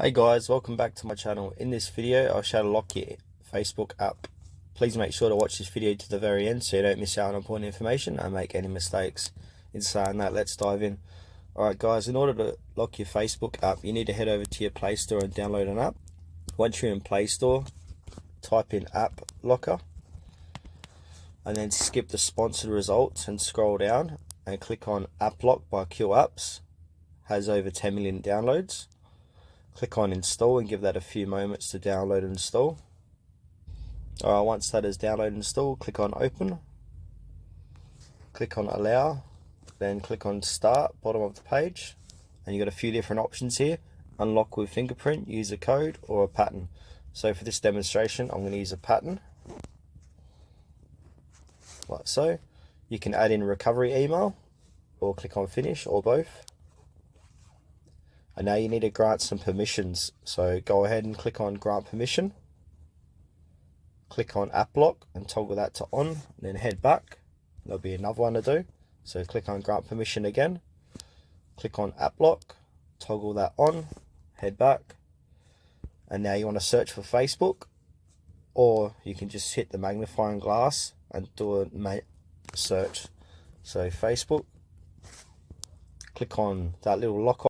Hey guys, welcome back to my channel. In this video, I'll show how to lock your Facebook app. Please make sure to watch this video to the very end so you don't miss out on important information and make any mistakes. In saying that, let's dive in. Alright guys, in order to lock your Facebook app, you need to head over to your Play Store and download an app. Once you're in Play Store, type in App Locker and then skip the sponsored results and scroll down and click on App Lock by Kill Apps. Has over 10 million downloads. Click on install and give that a few moments to download and install. Alright, once that is downloaded and installed, click on open. Click on allow. Then click on start, bottom of the page. And you've got a few different options here. Unlock with fingerprint, use a code or a pattern. So for this demonstration, I'm going to use a pattern. Like so. You can add in recovery email or click on finish or both. And now you need to grant some permissions. So go ahead and click on grant permission. Click on app lock and toggle that to on, and then head back. There'll be another one to do. So click on grant permission again. Click on app lock, toggle that on, head back. And now you want to search for Facebook, or you can just hit the magnifying glass and do a search. So Facebook, click on that little lock